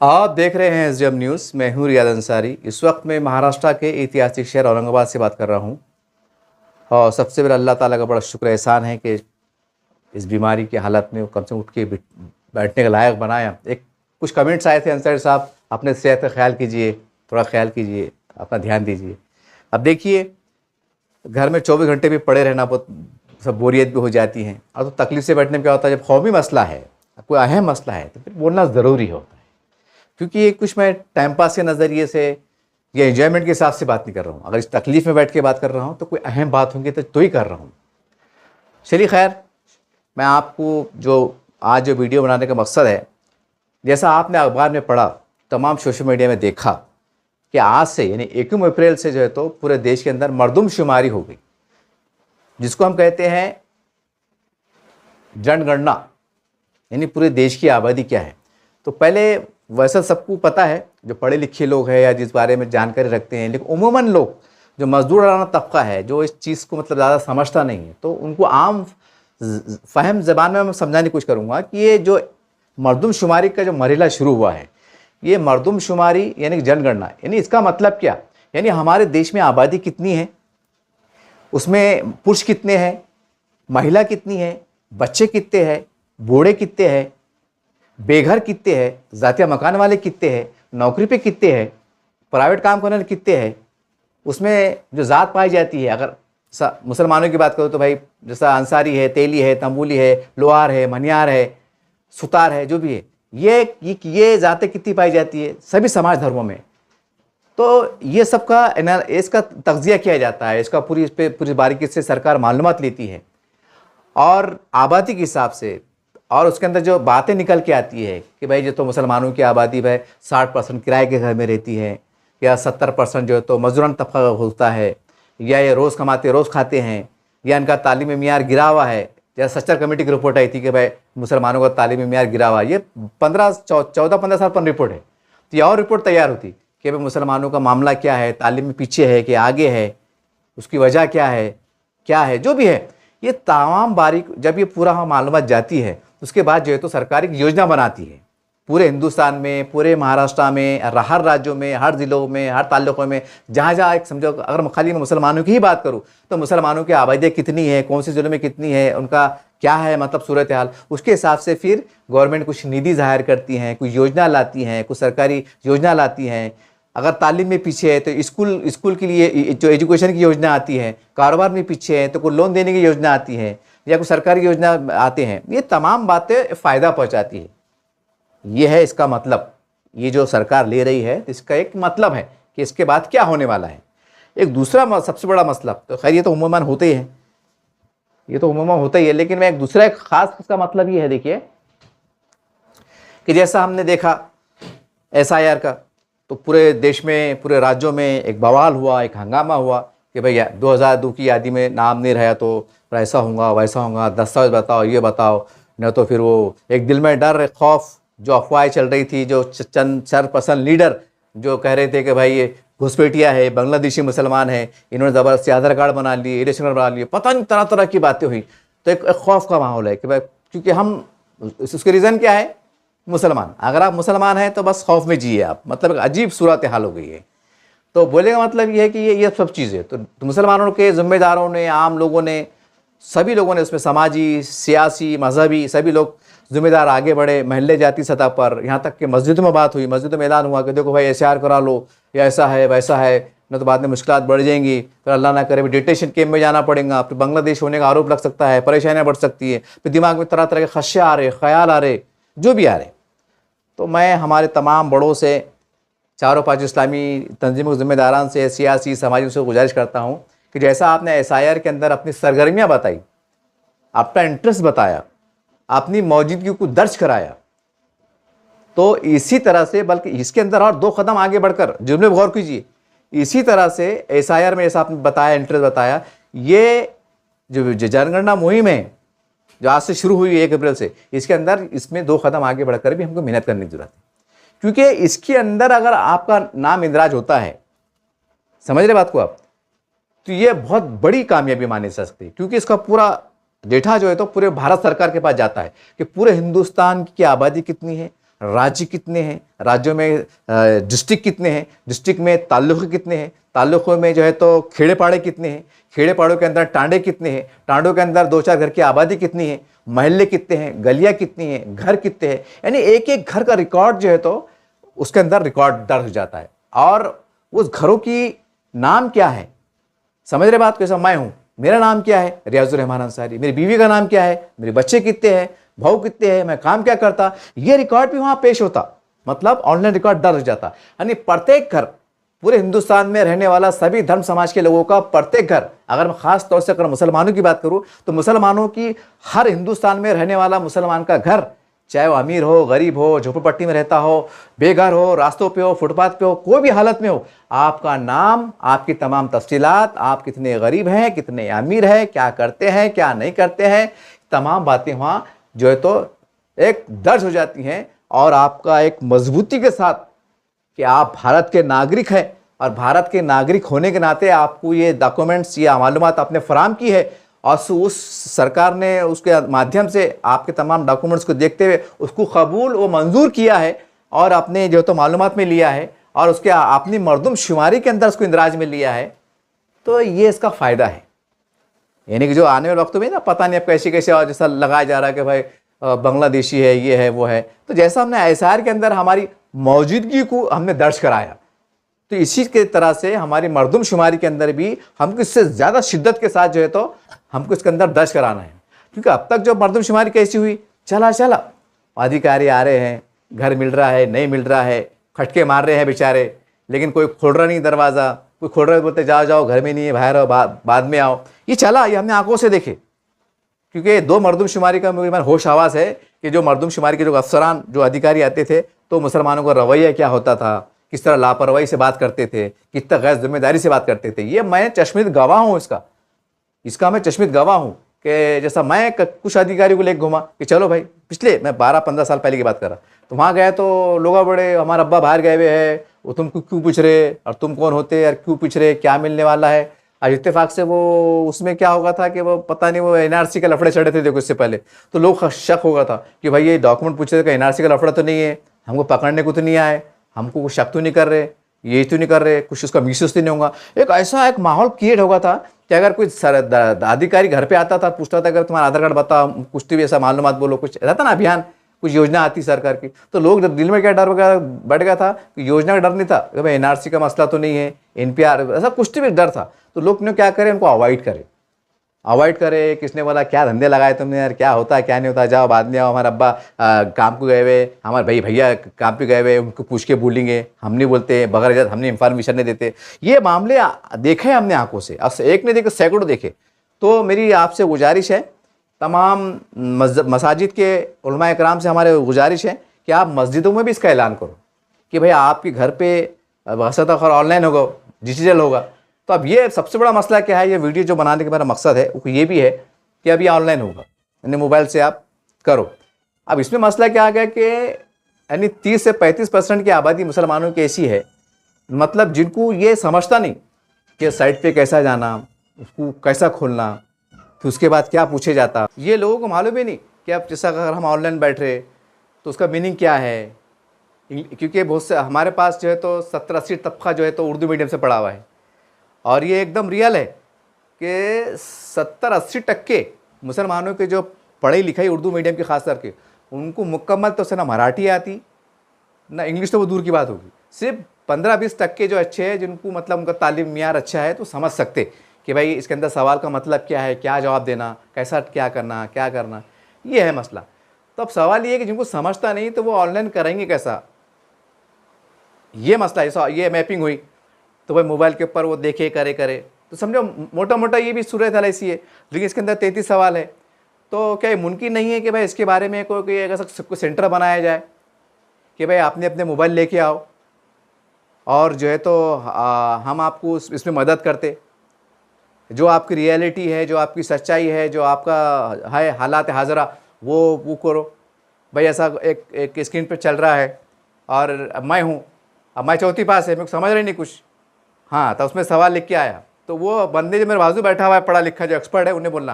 आप देख रहे हैं एसडीएम न्यूज़। मैं हूं रियाद अंसारी। इस वक्त मैं महाराष्ट्र के ऐतिहासिक शहर औरंगाबाद से बात कर रहा हूं। और सबसे पहले अल्लाह ताला का बड़ा शुक्र एहसान है कि इस बीमारी की हालत में वो कम से कम उठ के बैठने के लायक बनाया। एक कुछ कमेंट्स आए थे, अंसारी साहब अपने सेहत का ख्याल कीजिए, थोड़ा ख्याल कीजिए, अपना ध्यान दीजिए। अब देखिए, घर में 24 घंटे भी पड़े रहना बहुत सब बोरियत भी हो जाती है। और तो तकलीफ से बैठने में क्या होता है, जब कौमी मसला है, कोई अहम मसला है, तो फिर बोलना ज़रूरी होता है। क्योंकि ये कुछ मैं टाइम पास के नज़रिए से या एंजॉयमेंट के हिसाब से बात नहीं कर रहा हूँ। अगर इस तकलीफ़ में बैठ के बात कर रहा हूँ तो कोई अहम बात होंगी तो ही कर रहा हूँ। चलिए खैर, मैं आपको जो वीडियो बनाने का मकसद है, जैसा आपने अखबार में पढ़ा, तमाम सोशल मीडिया में देखा कि आज से यानी 1 अप्रैल से जो है तो पूरे देश के अंदर मरदमशुमारी हो गई, जिसको हम कहते हैं जनगणना, यानी पूरे देश की आबादी क्या है। तो पहले वैसे सबको पता है, जो पढ़े लिखे लोग हैं या जिस बारे में जानकारी रखते हैं, लेकिन उमूमन लोग जो मजदूराना तबका है, जो इस चीज़ को मतलब ज़्यादा समझता नहीं है, तो उनको आम फ़हम ज़बान में मैं समझाने की कोशिश करूँगा कि ये जो मरदमशुमारी का जो मरहला शुरू हुआ है, ये मरदमशुमारी यानी जनगणना, यानी इसका मतलब क्या, यानी हमारे देश में आबादी कितनी है, उसमें पुरुष कितने हैं, महिला कितनी है, बच्चे कितने हैं, बूढ़े कितने हैं, बेघर कितने हैं, ज़ातिया मकान वाले कितने हैं, नौकरी पे कितने हैं, प्राइवेट काम करने वाले कितने हैं, उसमें जो ज़ात पाई जाती है। अगर मुसलमानों की बात करो तो भाई जैसा अंसारी है, तेली है, तंबूली है, लोहार है, मनियार है, सुतार है, जो भी है, ये ज़ातें कितनी पाई जाती है सभी समाज धर्मों में। तो ये सबका इसका तज्जिया किया जाता है, इसका पूरी बारीकी से सरकार मालूमात लेती है और आबादी के हिसाब से, और उसके अंदर जो बातें निकल के आती है कि भाई जो तो मुसलमानों की आबादी भाई 60% किराए के घर में रहती है, या 70% जो है तो मजदूरान तबका होता है, या ये रोज़ कमाते रोज़ खाते हैं, या इनका तालीमी मियार गिरा हुआ है। जैसे सच्चर कमेटी की रिपोर्ट आई थी कि भाई मुसलमानों का तालीमी मियार गिरा हुआ है, ये 14-15 साल पर रिपोर्ट है। तो यह और रिपोर्ट तैयार होती कि भाई मुसलमानों का मामला क्या है, तालीम में पीछे है कि आगे है, उसकी वजह क्या है, जो भी है, ये तमाम बारीक जब ये पूरा मालूमात जाती है, उसके बाद जो है तो सरकार एक योजना बनाती है पूरे हिंदुस्तान में, पूरे महाराष्ट्र में, हर राज्यों में, हर ज़िलों में, हर ताल्लुकों में, जहाँ एक समझो, अगर खाली मैं मुसलमानों की ही बात करूँ तो मुसलमानों की आबादी कितनी है, कौन से ज़िलों में कितनी है, उनका क्या है मतलब सूरत हाल, उसके हिसाब से फिर गवर्नमेंट कुछ निधि ज़ाहिर करती हैं, कुछ योजना लाती हैं, कुछ सरकारी योजना लाती हैं। अगर तालीम में पीछे है तो स्कूल के लिए जो एजुकेशन की योजना आती है, कारोबार में पीछे है तो कोई लोन देने की योजना आती है, या कोई सरकारी योजना आते हैं। ये तमाम बातें फ़ायदा पहुंचाती है। ये है इसका मतलब, ये जो सरकार ले रही है इसका एक मतलब है कि इसके बाद क्या होने वाला है। एक दूसरा सबसे बड़ा मसला, तो खैर ये तो उम्मूमन होते ही है, लेकिन मैं एक दूसरा एक ख़ास इसका मतलब ये है, देखिए कि जैसा हमने देखा SIR का, तो पूरे देश में, पूरे राज्यों में एक बवाल हुआ, एक हंगामा हुआ कि भैया 2002 की यादी में नाम नहीं रहा तो ऐसा होगा वैसा होगा, दस्तावेज बताओ, ये बताओ, न तो फिर वो एक दिल में डर, खौफ, जो अफवाहें चल रही थी, जो चंद सरपसंद लीडर जो कह रहे थे कि भाई ये घुसपैठिया है, बांग्लादेशी मुसलमान है, इन्होंने ज़बरदस्ती आधार कार्ड बना लिए, इलेक्शन कार्ड बना लिए, पता नहीं तरह तरह की बातें हुई। तो एक खौफ का माहौल है कि भाई, क्योंकि हम उसके रीज़न क्या है, मुसलमान, अगर आप मुसलमान हैं तो बस खौफ में जिए आप, मतलब एक अजीब सूरत हाल हो गई है। तो बोले का मतलब ये है कि ये सब चीज़ें तो मुसलमानों के ज़िम्मेदारों ने, आम लोगों ने, सभी लोगों ने, उसमें समाजी, सियासी, मजहबी सभी लोग ज़िम्मेदार आगे बढ़े, महल्ले जाती सतह पर, यहाँ तक कि मस्जिदों में बात हुई, मस्जिदों में ऐलान हुआ कि देखो भाई SIR करा लो, या ऐसा है वैसा है, न तो बाद में मुश्किलात बढ़ जाएंगी, फिर अल्लाह ना करे डिटेंशन कैंप में जाना पड़ेगा, फिर बांग्लादेश होने का आरोप लग सकता है, परेशानियाँ बढ़ सकती है, फिर दिमाग में तरह तरह के खदशे आ रहे, ख्याल आ रहे, जो भी आ रहे। तो मैं हमारे तमाम बड़ों से, चारों पाँच इस्लामी तंजीमों के ज़िम्मेदारान से, सियासी समाजी से गुजारिश करता हूँ कि जैसा आपने SIR के अंदर अपनी सरगर्मियाँ बताई, अपना इंटरेस्ट बताया, अपनी मौजूदगी को दर्ज कराया, तो इसी तरह से, बल्कि इसके अंदर और 2 कदम आगे बढ़कर जुमले गौर कीजिए, इसी तरह से SIR में जैसा आपने बताया, इंटरेस्ट बताया, ये जो जनगणना मुहिम है जो आज से शुरू हुई 1 अप्रैल से, इसके अंदर इसमें 2 कदम आगे बढ़कर भी हमको मेहनत करने की जरूरत है। क्योंकि इसके अंदर अगर आपका नाम इंदराज होता है, समझ रहे बात को आप, तो ये बहुत बड़ी कामयाबी मानी जा सकती है। क्योंकि इसका पूरा डेटा जो है तो पूरे भारत सरकार के पास जाता है कि पूरे हिंदुस्तान की आबादी कितनी है, राज्य कितने हैं, राज्यों में डिस्ट्रिक्ट कितने हैं, डिस्ट्रिक्ट में ताल्लुक़ कितने हैं, ताल्लुक़ों में जो है तो खेड़े पाड़े कितने हैं, खेड़े पाड़ों के अंदर टांडे कितने हैं, टांडों के अंदर 2-4 घर की आबादी कितनी है, महल्ले कितने हैं, गलियाँ कितनी हैं, घर कितने हैं, यानी एक एक घर का रिकॉर्ड जो है तो उसके अंदर रिकॉर्ड दर्ज हो जाता है। और उस घरों की नाम क्या है, समझ रहे बात? कैसा मैं हूँ, मेरा नाम क्या है, रियाजुर रहमान अंसारी, मेरी बीवी का नाम क्या है, मेरे बच्चे कितने हैं, भाव कितने हैं, मैं काम क्या करता, ये रिकॉर्ड भी वहाँ पेश होता, मतलब ऑनलाइन रिकॉर्ड दर्ज हो जाता। यानी प्रत्येक घर, पूरे हिंदुस्तान में रहने वाला सभी धर्म समाज के लोगों का प्रत्येक घर, अगर मैं खास तौर से अगर मुसलमानों की बात करूँ तो मुसलमानों की हर हिंदुस्तान में रहने वाला मुसलमान का घर, चाहे वो अमीर हो, गरीब हो, झोपड़पट्टी में रहता हो, बेघर हो, रास्तों पे हो, फुटपाथ पे हो, कोई भी हालत में हो, आपका नाम, आपकी तमाम तफसीलात, आप कितने गरीब हैं, कितने अमीर हैं, क्या करते हैं, क्या नहीं करते हैं, तमाम बातें वहाँ जो है तो एक दर्ज हो जाती हैं। और आपका एक मजबूती के साथ कि आप भारत के नागरिक हैं और भारत के नागरिक होने के नाते आपको ये डॉक्यूमेंट्स या मालूमात आपने फराम की है और उस सरकार ने उसके माध्यम से आपके तमाम डॉक्यूमेंट्स को देखते हुए उसको कबूल व मंजूर किया है और अपने जो तो मालूमात में लिया है और उसके अपनी मरदमशुमारी के अंदर उसको इंदराज में लिया है, तो ये इसका फ़ायदा है। यानी कि जो आने वाले वक्तों में ना पता नहीं अब कैसे कैसे और जैसा लगाया जा रहा है कि भाई बांग्लादेशी है, ये है, वो है, तो जैसा हमने एसआर के अंदर हमारी मौजूदगी को हमने दर्ज कराया, तो इसी के तरह से हमारी मरदमशुमारी के अंदर भी हमको इससे ज़्यादा शिद्दत के साथ जो है तो हमको इसके अंदर दर्ज कराना है। क्योंकि अब तक जो मरदमशुमारी कैसी हुई, चला चला अधिकारी आ रहे हैं, घर मिल रहा है, नहीं मिल रहा है, खटके मार रहे हैं बेचारे, लेकिन कोई खोल रहा नहीं दरवाज़ा, कोई खोल रहा है बोलते जाओ जाओ घर में नहीं है, बाहर आओ, बाद में आओ। ये चला, ये हमने आंखों से देखे। क्योंकि 2 मरदमशुमारी का मुझे होश आवास है कि जो मरदमशुमारी के जो अफसरान, जो अधिकारी आते थे, तो मुसलमानों का रवैया क्या होता था, किस तरह लापरवाही से बात करते थे, कितना गैर जिम्मेदारी से बात करते थे। ये मैं चश्मिद गवाह हूँ, इसका मैं चश्मिद गवाह हूँ कि जैसा मैं कुछ अधिकारी को लेकर घूमा कि चलो भाई, पिछले मैं 12-15 साल पहले की बात कर रहा, तो वहाँ गए तो लोग बड़े, हमारा अब्बा बाहर गए हुए हैं, वो तुमको क्यों पूछ रहे, और तुम कौन होते यार, क्यों पूछ रहे, क्या मिलने वाला है। आज इत्तेफाक से वो उसमें क्या होगा था कि वो पता नहीं वो एनआरसी का लफड़े चढ़े थे, देखो इससे पहले तो लोग शक होगा था कि भाई ये डॉक्यूमेंट पूछ रहे थे, एनआरसी का लफड़ा तो नहीं है, हमको पकड़ने को तो नहीं आए, हमको कुछ शक तो नहीं कर रहे, ये तो नहीं कर रहे, कुछ उसका मिसयूज तो नहीं होगा। एक ऐसा एक माहौल क्रिएट होगा था कि अगर कोई अधिकारी घर पे आता था, पूछता था अगर तुम्हारा आधार कार्ड बताओ, कुछ भी ऐसा मालूमात बोलो, कुछ रहता ना अभियान, कुछ योजना आती सरकार की, तो लोग दिल में क्या डर वगैरह बैठ गया था कि योजना का डर नहीं था कि भाई एनआरसी का मसला तो नहीं है, एनपीआर, ऐसा कुछ भी डर था। तो लोग ने क्या करे, उनको अवॉइड करे, किसने बोला क्या धंधे लगाए तुमने यार, क्या होता है क्या नहीं होता, जाओ बाद में आओ, हमारे अब्बा काम को गए हुए, हमारे भैया काम पे गए हुए, उनको पूछ के बोलेंगे, हम नहीं बोलते, बगैर इजाज़त हमने इन्फॉर्मेशन नहीं देते। ये मामले देखे हमने आंखों से, एक ने देखे सैकड़ों देखे। तो मेरी आपसे गुजारिश है, तमाम मसाजिद के उलमा इकराम से हमारे गुजारिश है कि आप मस्जिदों में भी इसका ऐलान करो कि भाई आपके घर पे वैसा खैर ऑनलाइन होगा, डिजिटल होगा। तो अब ये सबसे बड़ा मसला क्या है, ये वीडियो जो बनाने का मेरा मकसद है वो ये भी है कि अब ये ऑनलाइन होगा, यानी मोबाइल से आप करो। अब इसमें मसला क्या आ गया कि यानी 30 से 35% की आबादी मुसलमानों की ऐसी है, मतलब जिनको ये समझता नहीं कि साइट पे कैसा जाना, उसको कैसा खोलना, फिर उसके बाद क्या पूछे जाता, ये लोगों को मालूम ही नहीं कि अब जैसा अगर हम ऑनलाइन बैठ रहे तो उसका मीनिंग क्या है। क्योंकि बहुत से हमारे पास जो है तो 70-80 तबका जो है तो उर्दू मीडियम से पढ़ा हुआ है, और ये एकदम रियल है कि 70-80% मुसलमानों के जो पढ़ाई लिखाई उर्दू मीडियम की खास करके, उनको मुकम्मल तो से ना मराठी आती ना इंग्लिश, तो वो दूर की बात होगी। सिर्फ 15-20% जो अच्छे हैं, जिनको मतलब उनका तालीम मियार अच्छा है, तो समझ सकते कि भाई इसके अंदर सवाल का मतलब क्या है, क्या जवाब देना, कैसा क्या करना, ये है मसला। तो अब सवाल ये है कि जिनको समझता नहीं तो वो ऑनलाइन करेंगे कैसा, ये मसला है। ये मैपिंग हुई तो भाई मोबाइल के ऊपर वो देखे करे, तो समझो मोटा मोटा ये भी सूरत हाल ऐसी है। लेकिन इसके अंदर 33 सवाल है, तो क्या ये मुमकिन नहीं है कि भाई इसके बारे में कोई ऐसा सेंटर बनाया जाए कि भाई आपने अपने मोबाइल लेके आओ और जो है तो हम आपको इसमें मदद करते, जो आपकी रियलिटी है, जो आपकी सच्चाई है, जो आपका है हालात हाजरा, वो करो। भाई ऐसा एक स्क्रीन पे चल रहा है और मैं हूँ, अब मैं चौथी पास है, मेरे को समझ रही नहीं कुछ, हाँ, तो उसमें सवाल लिख के आया, तो वो बंदे जो मेरे बाजू बैठा हुआ है, पढ़ा लिखा जो एक्सपर्ट है, उन्हें बोलना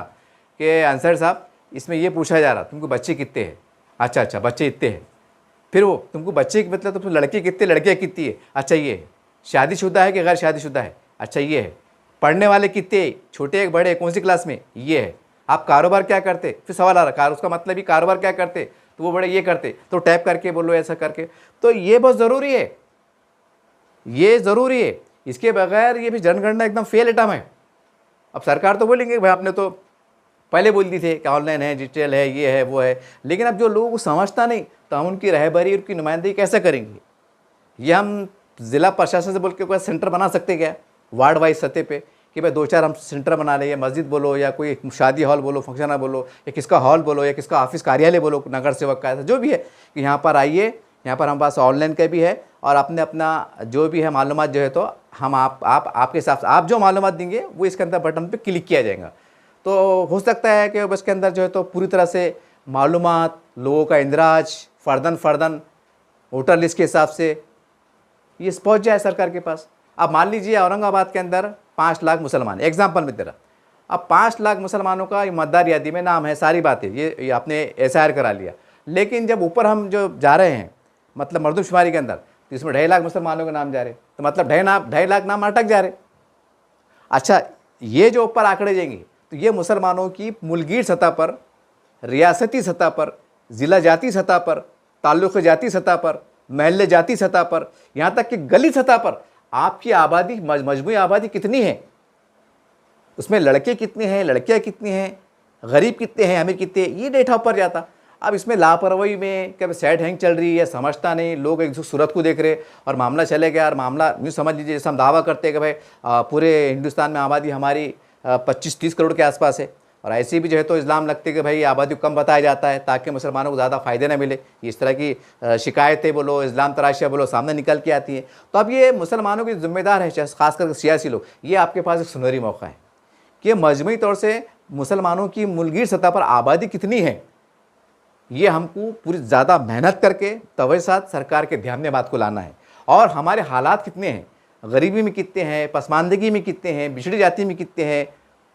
कि अंसर साहब इसमें ये पूछा जा रहा तुमको बच्चे कितने हैं, अच्छा बच्चे इतने हैं, फिर वो तुमको बच्चे की मतलब तुम लड़के कितने लड़कियाँ कितनी है, अच्छा ये है। शादीशुदा है कि गैर शादीशुदा है, अच्छा ये है। पढ़ने वाले कितने, छोटे एक बड़े, कौन सी क्लास में, ये है। आप कारोबार क्या करते, फिर सवाल आ रहा उसका मतलब ही कारोबार क्या करते, तो वो बड़े ये करते, तो टैप करके बोलो ऐसा करके। तो ये बहुत ज़रूरी है, ये ज़रूरी है। इसके बगैर ये भी जनगणना एकदम फेल एटम है। अब सरकार तो बोलेंगे भाई आपने तो पहले बोल दी थे कि ऑनलाइन है, डिजिटल है, ये है, वो है, लेकिन अब जो लोगों को समझता नहीं तो हम उनकी रहबरी, उनकी नुमाइंदगी कैसे करेंगे। ये हम ज़िला प्रशासन से बोल के कोई सेंटर बना सकते क्या, वार्ड वाइज सतह पे, कि भाई 2-4 हम सेंटर बना लें, मस्जिद बोलो या कोई शादी हॉल बोलो, फंक्शन हॉल बोलो, या किसका हॉल बोलो, या किसका ऑफिस कार्यालय बोलो, नगर सेवक का, ऐसा जो भी है कि यहाँ पर आइए, यहाँ पर हम पास ऑनलाइन का भी है, और अपने अपना जो भी है मालूमात जो है तो हम आपके हिसाब से आप जो मालूमात देंगे वो इसके अंदर बटन पे क्लिक किया जाएगा। तो हो सकता है कि बस के अंदर जो है तो पूरी तरह से मालूमात, लोगों का इंदराज, फ़र्दन वोटर लिस्ट के हिसाब से ये पहुँच जाए सरकार के पास। अब मान लीजिए औरंगाबाद के अंदर 5 लाख मुसलमान, एग्जाम्पल में तेरा, अब 5 लाख मुसलमानों का मतदार यादी में नाम है, सारी बातें ये आपने SIR करा लिया, लेकिन जब ऊपर हम जो जा रहे हैं मतलब मरदमशुमारी के अंदर, तो इसमें 2.5 लाख मुसलमानों के नाम जा रहे, तो मतलब 2.5 लाख नाम अटक जा रहे। अच्छा, ये जो ऊपर आंकड़े जाएंगे तो ये मुसलमानों की मुल्कीर सतह पर, रियासती सतह पर, ज़िला जाती सतह पर, ताल्लुक़ जाती सतह पर, महल्ले जाती सतह पर, यहाँ तक कि गली सतह पर आपकी आबादी, मजमूई आबादी कितनी है, उसमें लड़के कितने हैं, लड़कियाँ कितनी हैं, गरीब कितने हैं, अमीर कितने, ये डेटा ऊपर जाता। अब इसमें लापरवाही में क्या साइड हैंग चल रही है, समझता नहीं, लोग एक सूरत को देख रहे और मामला चले गया। और मामला यूँ समझ लीजिए जैसे हम दावा करते हैं कि भाई पूरे हिंदुस्तान में आबादी हमारी 25-30 करोड़ के आसपास है, और ऐसे भी जो है तो इस्लाम लगते कि भाई आबादी को कम बताया जाता है ताकि मुसलमानों को ज़्यादा फ़ायदे ना मिले। इस तरह की शिकायतें बोलो, इस्लाम तराशियाँ बोलो, सामने निकल के आती हैं। तो अब ये मुसलमानों की जिम्मेदार है, खासकर सियासी लोग, ये आपके पास एक सुनहरी मौका है कि मजमूई तौर से मुसलमानों की मुल्कीर सतह पर आबादी कितनी है, ये हमको पूरी ज़्यादा मेहनत करके तवे साथ सरकार के ध्यान में बात को लाना है। और हमारे हालात कितने हैं, गरीबी में कितने हैं, पसमानदगी में कितने हैं, बिछड़ी जाति में कितने हैं,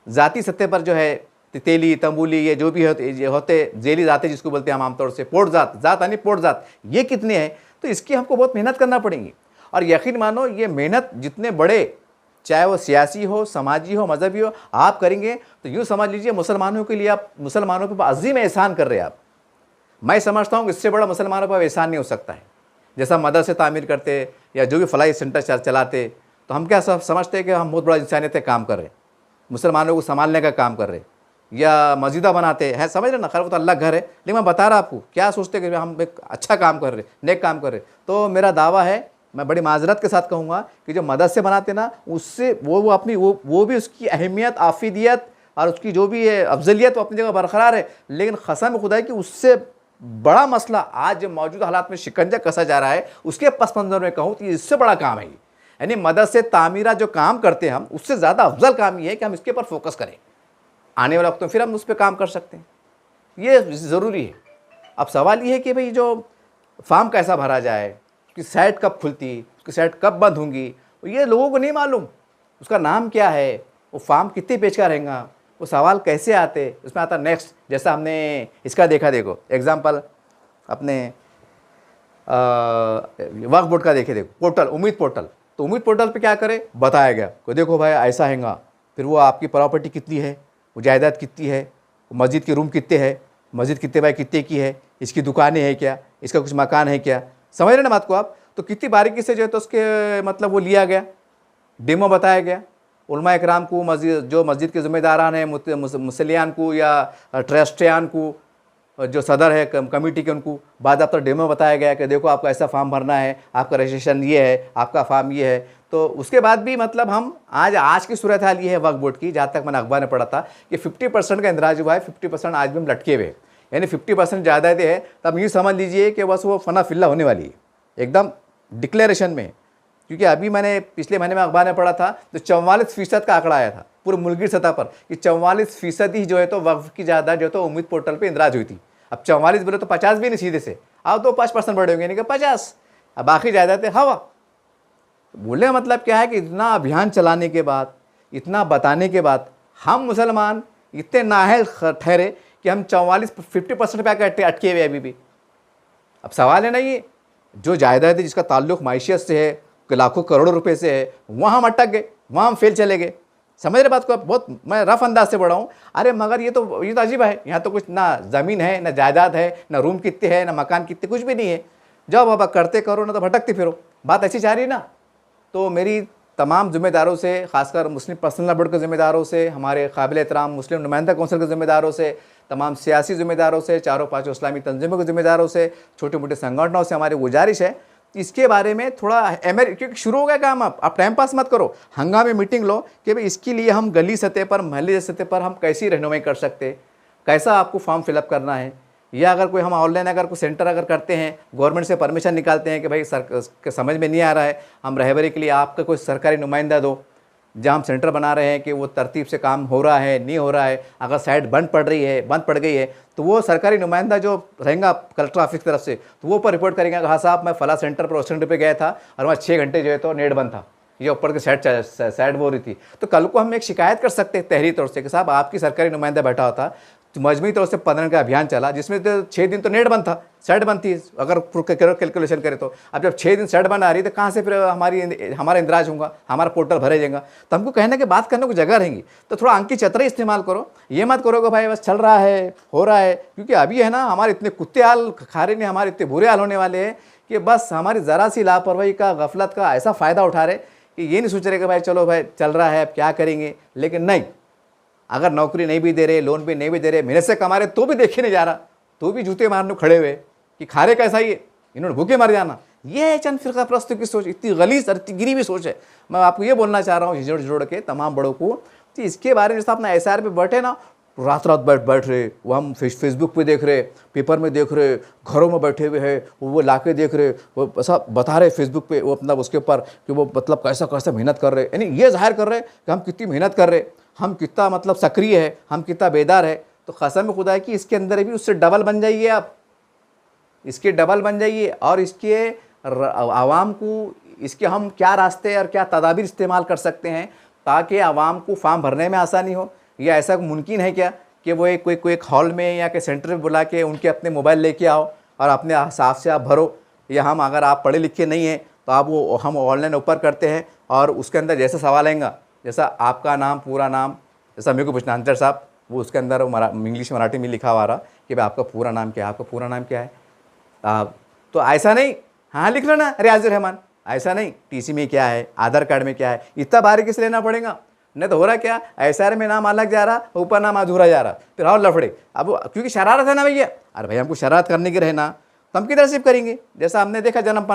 ज़ाती सतह पर जो है तेली तंबूली ये जो भी होते जेली जाते जिसको बोलते हैं हम आमतौर से, पोट जात यानी पोट जात, ये कितने हैं। तो इसकी हमको बहुत मेहनत करना पड़ेगी। और यकीन मानो ये मेहनत जितने बड़े, चाहे वो सियासी हो, समाजी हो, मजहबी हो, आप करेंगे तो यूँ समझ लीजिए मुसलमानों के लिए आप मुसलमानों पर अजीम एहसान कर रहे हैं आप। मैं समझता हूँ इससे बड़ा मुसलमानों पर एहसान नहीं हो सकता है। जैसा मदरसे तामीर करते या जो भी फलाई सेंटर चलाते, तो हम क्या समझते हैं कि हम बहुत बड़ा इंसानियत का काम कर रहे हैं, मुसलमानों को संभालने का काम कर रहे हैं, या मस्जिदा बनाते हैं, समझ रहे ना, खैर वो तो अल्लाह घर है, लेकिन मैं बता रहा आपको क्या सोचते हैं कि हम एक अच्छा काम कर रहे हैं, नेक काम कर रहे हैं। तो मेरा दावा है, मैं बड़ी माजरत के साथ कहूँगा कि जो मदरसे बनाते ना, उससे वो अपनी वो भी उसकी अहमियत, आफिदियत और उसकी जो भी है अफजलियत वो अपनी जगह बरकरार है, लेकिन कसम खुदा है कि उससे बड़ा मसला आज जो मौजूदा हालात में शिकंजा कसा जा रहा है, उसके पस मंज़र में कहूँ तो इससे बड़ा काम है। यानी मदरसे तामीरा जो काम करते हैं हम, उससे ज़्यादा अफजल काम ये है कि हम इसके ऊपर फोकस करें। आने वाला वक्त में फिर हम उस पर काम कर सकते हैं, ये ज़रूरी है। अब सवाल ये है कि भाई जो फार्म कैसा भरा जाए, उसकी साइट कब खुलती, उसकी साइट कब बंद होंगी, ये लोगों को नहीं मालूम। उसका नाम क्या है, वो फार्म कितने पेज का रहेगा, वो सवाल कैसे आते, उसमें आता नेक्स्ट। जैसा हमने इसका देखा, देखो एग्जाम्पल अपने वक्फ बोर्ड का देखो पोर्टल, उम्मीद पोर्टल। तो उम्मीद पोर्टल पे क्या करे, बताया गया कि देखो भाई ऐसा हैगा, फिर वो आपकी प्रॉपर्टी कितनी है, वो जायदाद कितनी है, मस्जिद के रूम कितने हैं, मस्जिद कितने बाय कितने की है, इसकी दुकानें हैं क्या, इसका कुछ मकान है क्या, समझ रहे ना बात को आप। तो कितनी बारीकी से जो है तो उसके मतलब वो लिया गया, डेमो बताया गया। उलमा इकराम को, मस्जिद के ज़िम्मेदारान हैं, मुसलियान को या ट्रस्टियान को, जो सदर है कमेटी के, उनको बाद अब तक डेमो बताया गया कि देखो आपको ऐसा फॉर्म भरना है, आपका रजिस्ट्रेशन ये है, आपका फॉर्म ये है। तो उसके बाद भी मतलब हम आज की सूरत हाल ये है वक्फ बोर्ड की, जहाँ तक मैंने अखबार में पढ़ा था कि 50% का इंदराज हुआ है, 50% आज भी हम लटके हुए, यानी 50% ज़्यादा है। तब यूँ समझ लीजिए कि बस वो फना फिल्ला होने वाली है, एकदम डिक्लेरेशन में। क्योंकि अभी मैंने पिछले महीने में अखबार में पढ़ा था तो 44% का आंकड़ा आया था पूरे मुल्क की सतह पर कि 44% ही जो है तो वक्फ की जायदाद जो है तो उम्मीद पोर्टल पे इंदराज हुई थी। अब 44 बोले तो 50 भी नहीं सीधे से, अब तो 5% बढ़े होंगे, यानी कि 50, अब बाकी जायदादें हवा। बोलने का मतलब क्या है कि इतना अभियान चलाने के बाद, इतना बताने के बाद हम मुसलमान इतने नाअहल ठहरे कि हम 50% पे आकर अटके हुए अभी भी। अब सवाल है ना, ये जो जायदाद है जिसका ताल्लुक माइशियत से है, लाखों करोड़ों रुपए से है, वहाँ हम अटक गए, वहाँ हम फेल चले गए। समझ रहे बात को? बहुत मैं रफ अंदाज से बढ़ा हूँ। अरे मगर ये तो अजीब है, यहाँ तो कुछ ना ज़मीन है, ना जायदाद है, ना रूम कितने हैं, ना मकान कितने, कुछ भी नहीं है। जाओ बाबा करते करो, ना तो भटकते फिरो। बात ऐसी जा रही ना। तो मेरी तमाम ज़िम्मेदारों से, खासकर मुस्लिम पर्सनल लॉ बोर्ड के ज़िम्मेदारों से, हमारे काबिल एहतराम मुस्लिम नुमाइंदा कौंसिल के ज़िम्मेदारों से, तमाम सियासी ज़िम्मेदारों से, चारों पाँचों इस्लामी तंजीमों के ज़िम्मेदारों से, छोटे मोटे संगठनों से हमारी गुजारिश है इसके बारे में थोड़ा क्योंकि शुरू हो गया काम। आप टाइम पास मत करो, हंगामे मीटिंग लो कि भाई इसके लिए हम गली सतह पर, महल्ले सतह पर हम कैसी रहनुमाई कर सकते, कैसा आपको फॉर्म फिलअप करना है, या अगर कोई हम ऑनलाइन अगर कोई सेंटर अगर करते हैं, गवर्नमेंट से परमिशन निकालते हैं कि भाई सर समझ में नहीं आ रहा है, हम रहबरी के लिए आपका कोई सरकारी नुमाइंदा दो, जहाँ हम सेंटर बना रहे हैं कि वो तरतीब से काम हो रहा है नहीं हो रहा है, अगर साइट बंद पड़ रही है, बंद पड़ गई है, तो वो सरकारी नुमाइंदा जो रहेगा कलेक्टर ऑफिस की तरफ से, तो वो पर रिपोर्ट करेंगे, हाँ साहब मैं फला सेंटर पर उस सेंटर पर गया था और वहाँ 6 घंटे जो है तो नेट बंद था, ये ऊपर की साइड वो रही थी। तो कल को हम एक शिकायत कर सकते हैं तहरीर तौर से कि साहब आपकी सरकारी नुमाइंदा बैठा होता, तो मजमूई तौर से 15 का अभियान चला जिसमें तो 6 दिन तो नेट बंद था, साइड बंद थी, अगर कैलकुलेशन करें तो। अब जब 6 दिन साइड बंद आ रही तो कहाँ से फिर हमारा इंदिराज होगा, हमारा पोर्टल भरे जाएगा। तो हमको कहने की बात करने को जगह रहेंगी, तो थोड़ा अंकी चतुराई इस्तेमाल करो। ये मत करो कि भाई बस चल रहा है, हो रहा है, क्योंकि अभी है ना हमारे इतने कुत्ते हाल खा रहे हैं, हमारे इतने बुरे हाल होने वाले हैं कि बस हमारी ज़रा सी लापरवाही का, गफलत का ऐसा फ़ायदा उठा रहे कि ये नहीं सोच रहे कि भाई चलो भाई चल रहा है अब क्या करेंगे। लेकिन नहीं, अगर नौकरी नहीं भी दे रहे, लोन भी नहीं भी दे रहे, मेहनत से कमा रहे तो भी देखे नहीं जा रहा, तो भी जूते मारने खड़े हुए कि खा रहे कैसा ही है, इन्होंने भूखे मर जाना। ये है चंद फिरका प्रस्तों की सोच, इतनी गलीज और इतनी गिरी हुई सोच है। मैं आपको ये बोलना चाह रहा हूँ हिजोड़ जोड़ के तमाम बड़ों को कि इसके बारे में जैसा अपना SR पे बैठे ना, रात रात बैठ रहे, वो हम फेसबुक पे देख रहे, पेपर में देख रहे, घरों में बैठे हुए हैं, वो लाके देख रहे, वो ऐसा बता रहे फेसबुक पे, वो अपना उसके ऊपर कि वो मतलब कैसा कैसा मेहनत कर रहे, यानी ये जाहिर कर रहे कि हम कितनी मेहनत कर रहे, हम कितना मतलब सक्रिय है, हम कितना बेदार है। तो कसम खुदा है कि इसके अंदर भी उससे डबल बन जाइए आप, इसके डबल बन जाइए और इसके आवाम को इसके हम क्या रास्ते और क्या तदाबीर इस्तेमाल कर सकते हैं ताकि आवाम को फॉर्म भरने में आसानी हो। या ऐसा मुमकिन है क्या कि वो कोई एक हॉल में या के सेंटर में बुला के उनके अपने मोबाइल लेके आओ और अपने हिसाब से आप भरो, या हम अगर आप पढ़े लिखे नहीं हैं तो आप वो हम ऑनलाइन ऊपर करते हैं और उसके अंदर जैसा सवाल आएगा, जैसा आपका नाम, पूरा नाम, जैसा मेरे को पूछना अंतर साहब, वो उसके अंदर इंग्लिश मराठी में लिखा हुआ रहा कि भाई आपका पूरा नाम क्या है, आपका पूरा नाम क्या है। तो ऐसा नहीं हाँ लिख लो ना रियाजुर रहमान, ऐसा नहीं TC में क्या है, आधार कार्ड में क्या है, इतना बारीकी से लेना पड़ेगा। नहीं तो हो रहा क्या, SR में नाम अलग जा रहा, ऊपर नाम अधूरा जा रहा, फिर और लफड़े। अब क्योंकि शरारत है ना भैया, अरे भाई हमको शरारत करने की रहना तो हम किधर रिसीव करेंगे। जैसा हमने देखा जन्म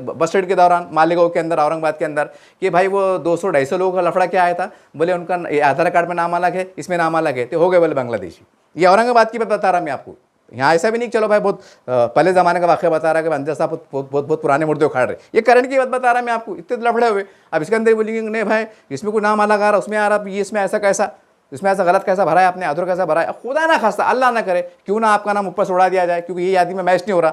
बस स्टैंड के दौरान मालेगांव के अंदर, औरंगाबाद के अंदर, कि भाई वो 200-250 लोगों का लफड़ा क्या आया था, बोले उनका आधार कार्ड में नाम अलग है, इसमें नाम अलग है, तो हो गए बोले बांग्लादेशी। ये औरंगाबाद की बात बता रहा मैं आपको, यहाँ ऐसा भी नहीं चलो भाई बहुत पहले ज़माने का वाक़या बता रहा है कि अंदर साहब बहुत पुराने मुर्दे उखाड़ रहे, ये करंट की बात बता रहा मैं आपको, इतने लफड़े हुए। अब इसके अंदर बोलेंगे नहीं भाई इसमें कोई नाम अलग आ रहा, उसमें आ रहा, ये इसमें ऐसा कैसा, इसमें ऐसा गलत कैसा भरा है आपने, अधूरा कैसा भरा है। खुदा ना खास्ता अल्लाह ना करे क्यों ना आपका नाम ऊपर से उड़ा दिया जाए, क्योंकि ये यादी में मैच नहीं हो रहा,